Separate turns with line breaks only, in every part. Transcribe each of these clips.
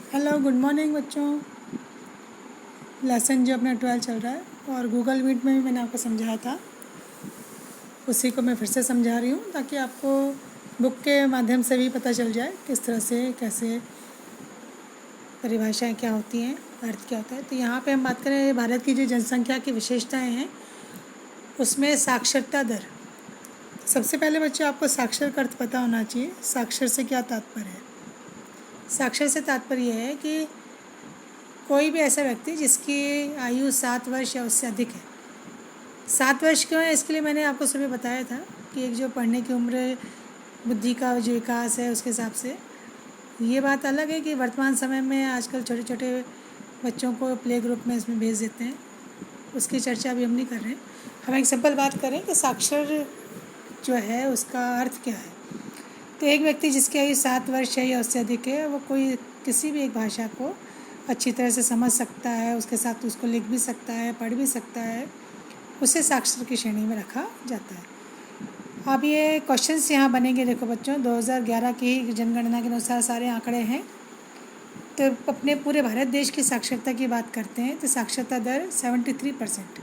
Hello, good morning बच्चों। Lesson जो अपना 12 चल रहा है और गूगल मीट में भी मैंने आपको समझाया था, उसी को मैं फिर से समझा रही हूँ ताकि आपको बुक के माध्यम से भी पता चल जाए किस तरह से कैसे परिभाषाएं क्या होती हैं, अर्थ क्या होता है। तो यहाँ पे हम बात करें भारत की जो जनसंख्या की विशेषताएं हैं उसमें साक्षरता दर। सबसे पहले बच्चों आपको साक्षर का अर्थ पता होना चाहिए। साक्षर से क्या तात्पर्य है? साक्षर से तात्पर्य है कि कोई भी ऐसा व्यक्ति जिसकी आयु 7 वर्ष या उससे अधिक है। 7 वर्ष क्यों है, इसके लिए मैंने आपको सुबह बताया था कि एक जो पढ़ने की उम्र, बुद्धि का जो विकास है उसके हिसाब से। ये बात अलग है कि वर्तमान समय में आजकल छोटे छोटे बच्चों को प्ले ग्रुप में इसमें भेज देते हैं, उसकी चर्चा अभी हम नहीं कर रहे हैं। हम एक सिंपल बात करें कि साक्षर जो है उसका अर्थ क्या है। तो एक व्यक्ति जिसकी आयु 7 वर्ष है या उससे अधिक है, वो कोई किसी भी एक भाषा को अच्छी तरह से समझ सकता है, उसके साथ उसको लिख भी सकता है, पढ़ भी सकता है, उसे साक्षर की श्रेणी में रखा जाता है। अब ये क्वेश्चंस यहाँ बनेंगे। देखो बच्चों, 2011 की जनगणना के अनुसार सारे आंकड़े हैं। तो अपने पूरे भारत देश की साक्षरता की बात करते हैं तो साक्षरता दर 73%।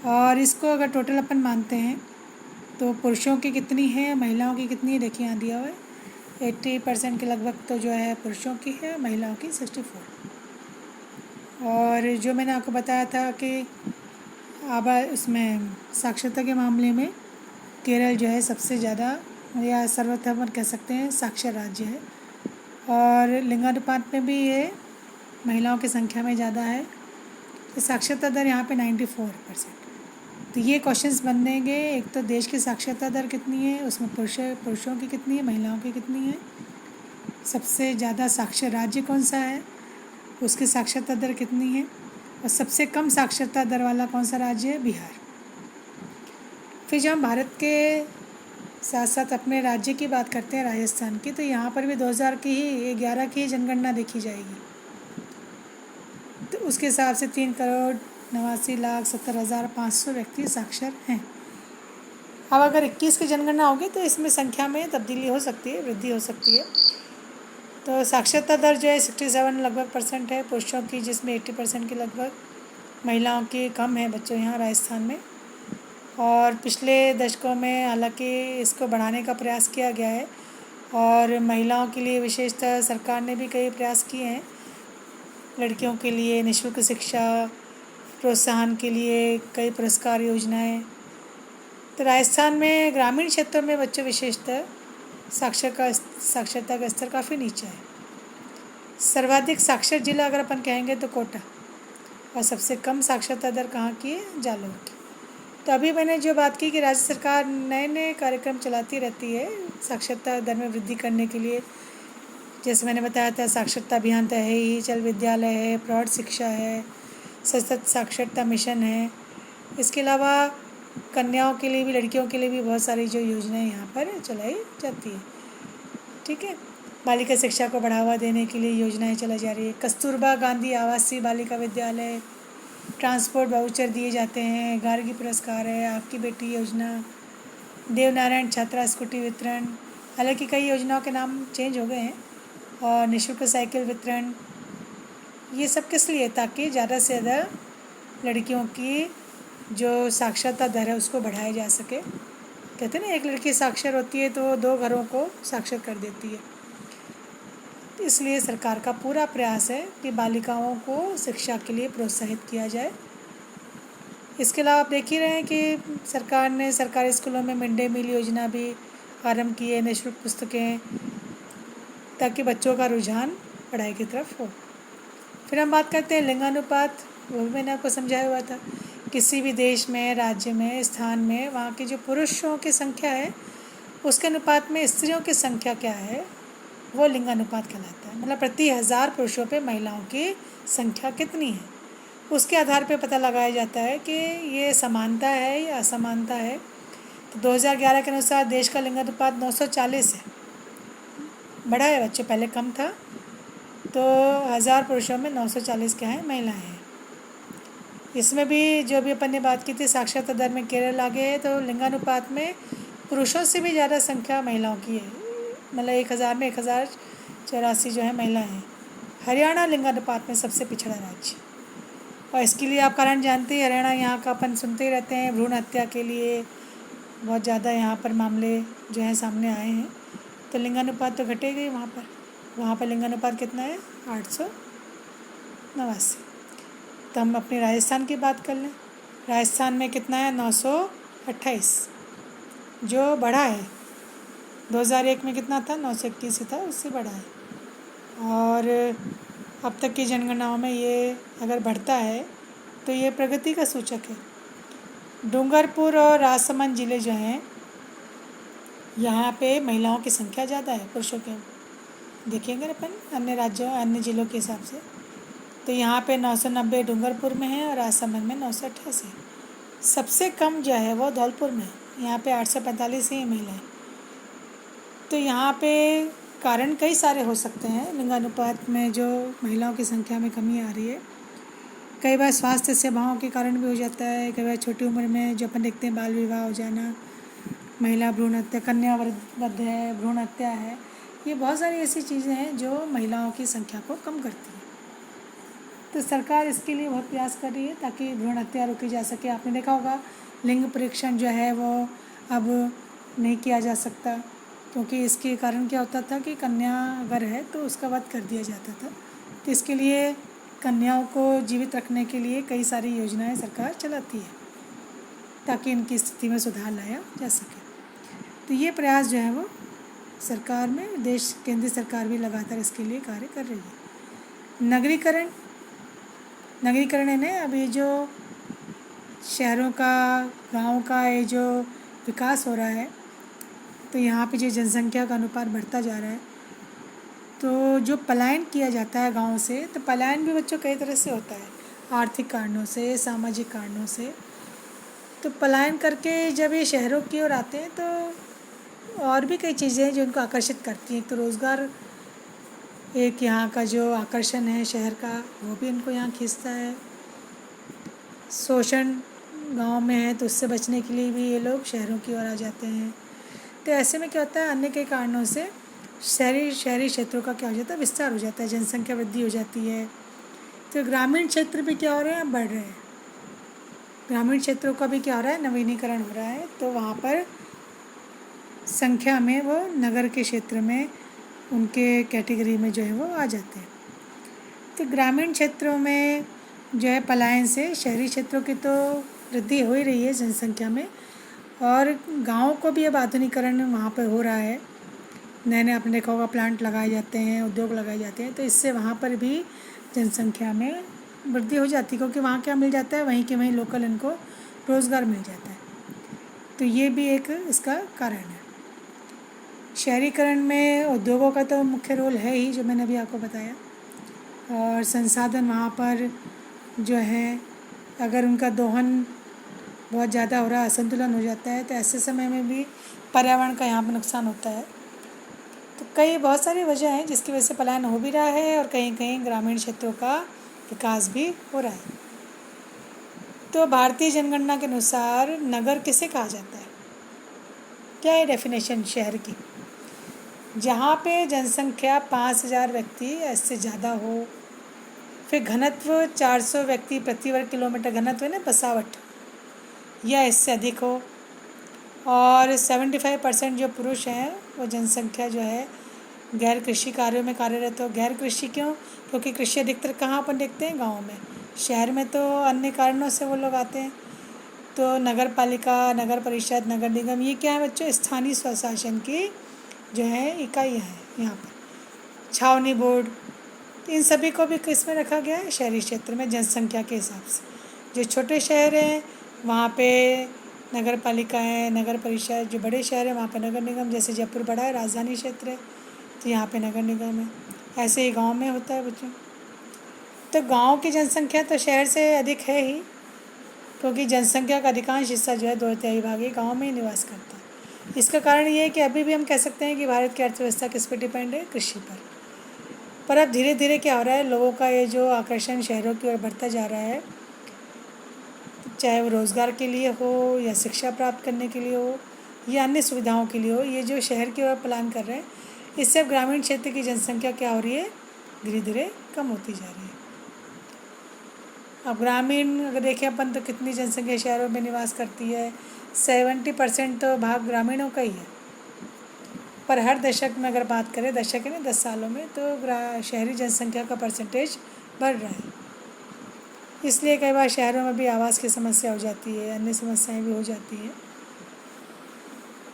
और इसको अगर टोटल अपन मानते हैं तो पुरुषों की कितनी है, महिलाओं की कितनी है, देखिए यहाँ दिया हुआ है। 80% के लगभग तो जो है पुरुषों की है, महिलाओं की 64। और जो मैंने आपको बताया था कि अब इसमें साक्षरता के मामले में केरल जो है सबसे ज़्यादा या सर्वप्रथम कह सकते हैं साक्षर राज्य है। और लिंगानुपात में भी ये महिलाओं की संख्या में ज़्यादा है। तो साक्षरता दर यहाँ पे 94%। तो ये क्वेश्चंस बनेंगे। एक तो देश की साक्षरता दर कितनी है, उसमें पुरुषों की कितनी है, महिलाओं की कितनी है, सबसे ज़्यादा साक्षर राज्य कौन सा है, उसकी साक्षरता दर कितनी है, और सबसे कम साक्षरता दर वाला कौन सा राज्य है, बिहार। फिर जब हम भारत के साथ साथ अपने राज्य की बात करते हैं, राजस्थान की, तो यहाँ पर भी 2011 की जनगणना देखी जाएगी। तो उसके हिसाब से 3,89,70,500 व्यक्ति साक्षर हैं। अब अगर 21 की जनगणना होगी तो इसमें संख्या में तब्दीली हो सकती है, वृद्धि हो सकती है। तो साक्षरता दर जो है 67 लगभग % है पुरुषों की, जिसमें 80% की लगभग, महिलाओं की कम है बच्चों यहाँ राजस्थान में। और पिछले दशकों में हालांकि इसको बढ़ाने का प्रयास किया गया है और महिलाओं के लिए विशेषतः सरकार ने भी कई प्रयास किए हैं। लड़कियों के लिए निःशुल्क शिक्षा, प्रोत्साहन के लिए कई पुरस्कार योजनाएं। तो राजस्थान में ग्रामीण क्षेत्रों में बच्चों विशेषतः साक्षरता का स्तर काफ़ी नीचा है। सर्वाधिक साक्षर जिला अगर अपन कहेंगे तो कोटा, और सबसे कम साक्षरता दर कहाँ की है, जालौर की। तो अभी मैंने जो बात की कि राज्य सरकार नए नए कार्यक्रम चलाती रहती है साक्षरता दर में वृद्धि करने के लिए। जैसे मैंने बताया था, साक्षरता अभियान तो है ही, चल विद्यालय है, प्रौढ़ शिक्षा है, सतत साक्षरता मिशन है। इसके अलावा कन्याओं के लिए भी, लड़कियों के लिए भी बहुत सारी जो योजनाएं यहाँ पर चलाई जाती है। ठीक है, बालिका शिक्षा को बढ़ावा देने के लिए योजनाएं चलाई जा रही है। कस्तूरबा गांधी आवासीय बालिका विद्यालय, ट्रांसपोर्ट वाउचर दिए जाते हैं, गार्गी पुरस्कार है, आपकी बेटी योजना, देवनारायण छात्रा स्कूटी वितरण। हालांकि कई योजनाओं के नाम चेंज हो गए हैं। और निःशुल्क साइकिल वितरण। ये सब किस लिए? ताकि ज़्यादा से ज़्यादा लड़कियों की जो साक्षरता दर है उसको बढ़ाया जा सके। कहते हैं ना, एक लड़की साक्षर होती है तो 2 घरों को साक्षर कर देती है। इसलिए सरकार का पूरा प्रयास है कि बालिकाओं को शिक्षा के लिए प्रोत्साहित किया जाए। इसके अलावा आप देख ही रहे हैं कि सरकार ने सरकारी स्कूलों में मिड डे मील योजना भी आरंभ की है, निःशुल्क पुस्तकें, ताकि बच्चों का रुझान पढ़ाई की तरफ हो। फिर हम बात करते हैं लिंगानुपात। वो भी मैंने आपको समझाया हुआ था। किसी भी देश में, राज्य में, स्थान में वहाँ की जो पुरुषों की संख्या है उसके अनुपात में स्त्रियों की संख्या क्या है, वो लिंगानुपात कहलाता है। मतलब प्रति 1000 पुरुषों पे महिलाओं की संख्या कितनी है, उसके आधार पे पता लगाया जाता है कि ये समानता है या असमानता है। तो 2011 के अनुसार देश का लिंगानुपात 940 है। बढ़ा है बच्चों, पहले कम था। तो 1000 पुरुषों में 940 क्या है, महिलाएं हैं। इसमें भी जो भी अपन ने बात की थी साक्षरता दर में केरल आगे है। तो लिंगानुपात में पुरुषों से भी ज़्यादा संख्या महिलाओं की है। मतलब 1000 में 1084 जो है महिलाएं हैं। हरियाणा लिंगानुपात में सबसे पिछड़ा राज्य। और इसके लिए आप कारण जानते हैं, हरियाणा यहाँ का अपन सुनते ही रहते हैं, भ्रूण हत्या के लिए बहुत ज़्यादा यहाँ पर मामले जो हैं सामने आए हैं। तो लिंगानुपात तो घटेगा ही वहाँ पर लिंगानुपात कितना है? 889। तो हम अपने राजस्थान की बात कर लें। राजस्थान में कितना है? 928, जो बढ़ा है। 2001 में कितना था? 921 ही था, उससे बढ़ा है। और अब तक की जनगणनाओं में ये अगर बढ़ता है तो ये प्रगति का सूचक है। डूंगरपुर और राजसमंद ज़िले जो हैं, यहाँ पे महिलाओं की संख्या ज़्यादा है पुरुषों के देखेंगे अपन अन्य राज्यों अन्य ज़िलों के हिसाब से। तो यहाँ पे 990 डूंगरपुर में है और राजसमंद में 988। सबसे कम जो है वो धौलपुर में है, यहाँ पे 845 ही महिलाएँ। तो यहाँ पे कारण कई सारे हो सकते हैं लिंगानुपात में जो महिलाओं की संख्या में कमी आ रही है। कई बार स्वास्थ्य सेवाओं के कारण भी हो जाता है, कई बार छोटी उम्र में जो अपन देखते हैं बाल विवाह हो जाना, महिला भ्रूण हत्या, कन्या वध है, भ्रूण हत्या है, ये बहुत सारी ऐसी चीज़ें हैं जो महिलाओं की संख्या को कम करती हैं। तो सरकार इसके लिए बहुत प्रयास कर रही है ताकि भ्रूण हत्या रोकी जा सके। आपने देखा होगा लिंग परीक्षण जो है वो अब नहीं किया जा सकता, क्योंकि इसके कारण क्या होता था कि कन्या अगर है तो उसका वध कर दिया जाता था। तो इसके लिए कन्याओं को जीवित रखने के लिए कई सारी योजनाएं सरकार चलाती है ताकि इनकी स्थिति में सुधार लाया जा सके। तो ये प्रयास जो है वो सरकार में केंद्रीय सरकार भी लगातार इसके लिए कार्य कर रही है। नगरीकरण है अभी जो शहरों का गाँव का ये जो विकास हो रहा है, तो यहाँ पे जो जनसंख्या का अनुपात बढ़ता जा रहा है, तो जो पलायन किया जाता है गांव से, तो पलायन भी बच्चों कई तरह से होता है, आर्थिक कारणों से, सामाजिक कारणों से। तो पलायन करके जब ये शहरों की ओर आते हैं तो और भी कई चीज़ें हैं जो उनको आकर्षित करती हैं। तो रोज़गार एक यहाँ का जो आकर्षण है शहर का, वो भी इनको यहाँ खींचता है। शोषण गांव में है तो उससे बचने के लिए भी ये लोग शहरों की ओर आ जाते हैं। तो ऐसे में क्या होता है, अन्य कई कारणों से शहरी क्षेत्रों का क्या हो जाता है, विस्तार हो जाता है, जनसंख्या वृद्धि हो जाती है। तो ग्रामीण क्षेत्र भी क्या हो रहे हैं, बढ़ रहे हैं। ग्रामीण क्षेत्रों का भी क्या हो रहा है, नवीनीकरण हो रहा है। तो वहाँ पर संख्या में वो नगर के क्षेत्र में उनके कैटेगरी में जो है वो आ जाते हैं। तो ग्रामीण क्षेत्रों में जो है पलायन से शहरी क्षेत्रों की तो वृद्धि हो ही रही है जनसंख्या में, और गाँव को भी अब आधुनिकीकरण वहाँ पर हो रहा है। नए नए आपने देखा होगा प्लांट लगाए जाते हैं, उद्योग लगाए जाते हैं, तो इससे वहाँ पर भी जनसंख्या में वृद्धि हो जाती है, क्योंकि वहाँ क्या मिल जाता है, वहीं के वहीं लोकल इनको रोज़गार मिल जाता है। तो ये भी एक इसका कारण है। शहरीकरण में उद्योगों का तो मुख्य रोल है ही, जो मैंने अभी आपको बताया, और संसाधन वहाँ पर जो है अगर उनका दोहन बहुत ज़्यादा हो रहा है, असंतुलन हो जाता है, तो ऐसे समय में भी पर्यावरण का यहाँ पर नुकसान होता है। तो बहुत सारी वजह हैं जिसकी वजह से पलायन हो भी रहा है, और कहीं कहीं ग्रामीण क्षेत्रों का विकास भी हो रहा है। तो भारतीय जनगणना के अनुसार नगर किसे कहा जाता है, क्या है डेफिनेशन शहर की? जहाँ पे जनसंख्या 5000 व्यक्ति इससे ज़्यादा हो, फिर घनत्व 400 व्यक्ति प्रति वर्ग किलोमीटर घनत्व है ना, बसावट, या इससे अधिक हो, और 75% जो पुरुष हैं वो जनसंख्या जो है गैर कृषि कार्यों में कार्यरत हो। गैर कृषि क्यों? क्योंकि कृषि अधिकतर कहाँ अपन देखते हैं, गाँव में। शहर में तो अन्य कारणों से वो लोग आते हैं। तो नगर पालिका, नगर परिषद, नगर निगम, ये क्या है बच्चों, स्थानीय स्वशासन की जो है इकाइयाँ हैं यहाँ पर। छावनी बोर्ड, इन सभी को भी किस में रखा गया है, शहरी क्षेत्र में जनसंख्या के हिसाब से। जो छोटे शहर हैं वहाँ पे नगर पालिका है, नगर परिषद। जो बड़े शहर हैं वहाँ पे नगर निगम, जैसे जयपुर बड़ा है, राजधानी क्षेत्र है, तो यहाँ पे नगर निगम है। ऐसे ही गांव में होता है बच्चों। तो गांव की जनसंख्या तो शहर से अधिक है ही, क्योंकि जनसंख्या का अधिकांश हिस्सा जो है 2/3 भाग ये गाँव में ही निवास करता है। इसका कारण ये है कि अभी भी हम कह सकते हैं कि भारत की अर्थव्यवस्था किस पर डिपेंड है, कृषि पर अब धीरे धीरे क्या हो रहा है, लोगों का ये जो आकर्षण शहरों की ओर बढ़ता जा रहा है, चाहे वो रोज़गार के लिए हो, या शिक्षा प्राप्त करने के लिए हो, या अन्य सुविधाओं के लिए हो, ये जो शहर की ओर पलायन कर रहे हैं, इससे अब ग्रामीण क्षेत्र की जनसंख्या क्या हो रही है, धीरे धीरे कम होती जा रही है। अब ग्रामीण अगर देखें अपन तो कितनी जनसंख्या शहरों में निवास करती है, 70% तो भाग ग्रामीणों का ही है। पर हर दशक में अगर बात करें, दशक है ना 10 सालों में, तो शहरी जनसंख्या का परसेंटेज बढ़ रहा है। इसलिए कई बार शहरों में भी आवास की समस्या हो जाती है, अन्य समस्याएं भी हो जाती है।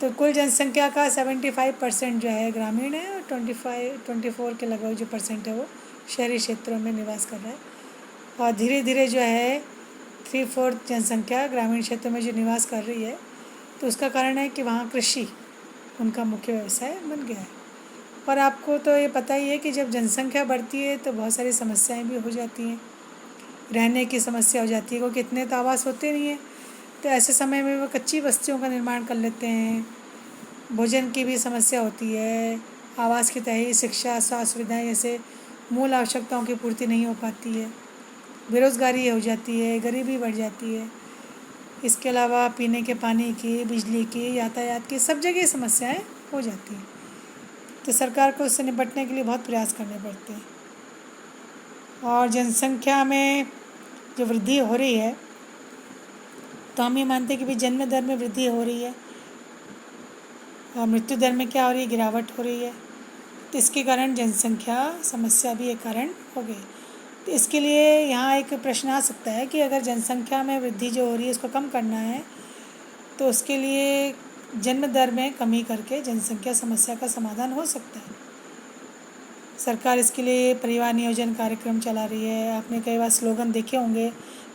तो कुल जनसंख्या का 75% जो है ग्रामीण है और 24 के लगभग जो परसेंट है वो शहरी क्षेत्रों में निवास कर रहा है। और धीरे धीरे जो है 3/4 जनसंख्या ग्रामीण क्षेत्रों में जो निवास कर रही है, तो उसका कारण है कि वहाँ कृषि उनका मुख्य व्यवसाय बन गया है। और आपको तो ये पता ही है कि जब जनसंख्या बढ़ती है तो बहुत सारी समस्याएं भी हो जाती हैं। रहने की समस्या हो जाती है, क्योंकि इतने तो आवास होते नहीं हैं, तो ऐसे समय में वो कच्ची बस्तियों का निर्माण कर लेते हैं। भोजन की भी समस्या होती है, आवास की तरह ही शिक्षा, स्वास्थ्य सुविधाएं जैसे मूल आवश्यकताओं की पूर्ति नहीं हो पाती है, बेरोज़गारी हो जाती है, गरीबी बढ़ जाती है। इसके अलावा पीने के पानी की, बिजली की, यातायात की, सब जगह समस्याएं हो जाती हैं। तो सरकार को उससे निपटने के लिए बहुत प्रयास करने पड़ते हैं। और जनसंख्या में जो वृद्धि हो रही है, तो हम ये मानते हैं कि भाई जन्म दर में वृद्धि हो रही है और मृत्यु दर में क्या हो रही है, गिरावट हो रही है। तो इसके कारण जनसंख्या समस्या भी एक कारण हो गई। तो इसके लिए यहाँ एक प्रश्न आ सकता है कि अगर जनसंख्या में वृद्धि जो हो रही है इसको कम करना है, तो उसके लिए जन्म दर में कमी करके जनसंख्या समस्या का समाधान हो सकता है। सरकार इसके लिए परिवार नियोजन कार्यक्रम चला रही है। आपने कई बार स्लोगन देखे होंगे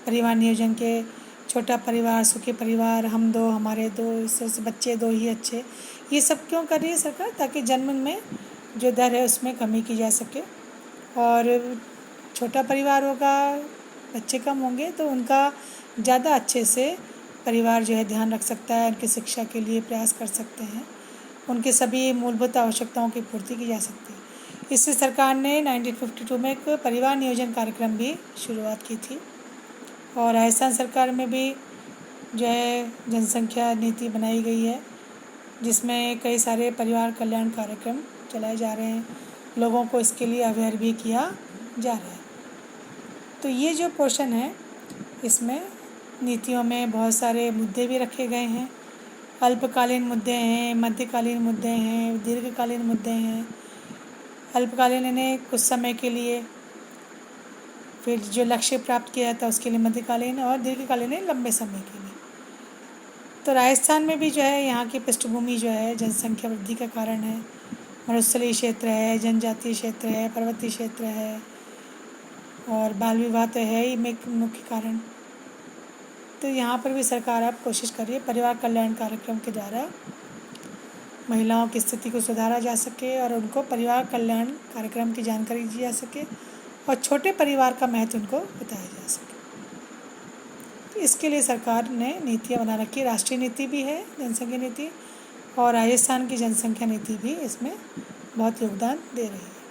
परिवार नियोजन के, छोटा परिवार सुखी परिवार, हम दो हमारे दो, इस तरह से बच्चे दो ही अच्छे। ये सब क्यों कर रही है सरकार? ताकि जन्म में जो दर है उसमें कमी की जा सके। और छोटा परिवार होगा, बच्चे कम होंगे, तो उनका ज़्यादा अच्छे से परिवार जो है ध्यान रख सकता है, उनकी शिक्षा के लिए प्रयास कर सकते हैं, उनके सभी मूलभूत आवश्यकताओं की पूर्ति की जा सकती है। इससे सरकार ने 1952 में एक परिवार नियोजन कार्यक्रम भी शुरुआत की थी। और राजस्थान सरकार में भी जो है जनसंख्या नीति बनाई गई है, जिसमें कई सारे परिवार कल्याण कार्यक्रम चलाए जा रहे हैं। लोगों को इसके लिए अवेयर भी किया जा रहा है। तो ये जो पोर्शन है, इसमें नीतियों में बहुत सारे मुद्दे भी रखे गए हैं। अल्पकालीन मुद्दे हैं, मध्यकालीन मुद्दे हैं, दीर्घकालीन मुद्दे हैं। अल्पकालीन यानी कुछ समय के लिए, फिर जो लक्ष्य प्राप्त किया जाता है उसके लिए मध्यकालीन, और दीर्घकालीन है लंबे समय के लिए। तो राजस्थान में भी जो है यहाँ की पृष्ठभूमि जो है जनसंख्या वृद्धि का कारण है। मरुस्थलीय क्षेत्र है, जनजातीय क्षेत्र है, पर्वतीय क्षेत्र है, और बाल विवाह तो है ही मुख्य कारण। तो यहाँ पर भी सरकार अब कोशिश कर रही है परिवार कल्याण कार्यक्रम के द्वारा महिलाओं की स्थिति को सुधारा जा सके और उनको परिवार कल्याण कार्यक्रम की जानकारी दी जा सके और छोटे परिवार का महत्व उनको बताया जा सके। तो इसके लिए सरकार ने नीतियाँ बना रखी है। राष्ट्रीय नीति भी है, जनसंख्या नीति, और राजस्थान की जनसंख्या नीति भी इसमें बहुत योगदान दे रही है।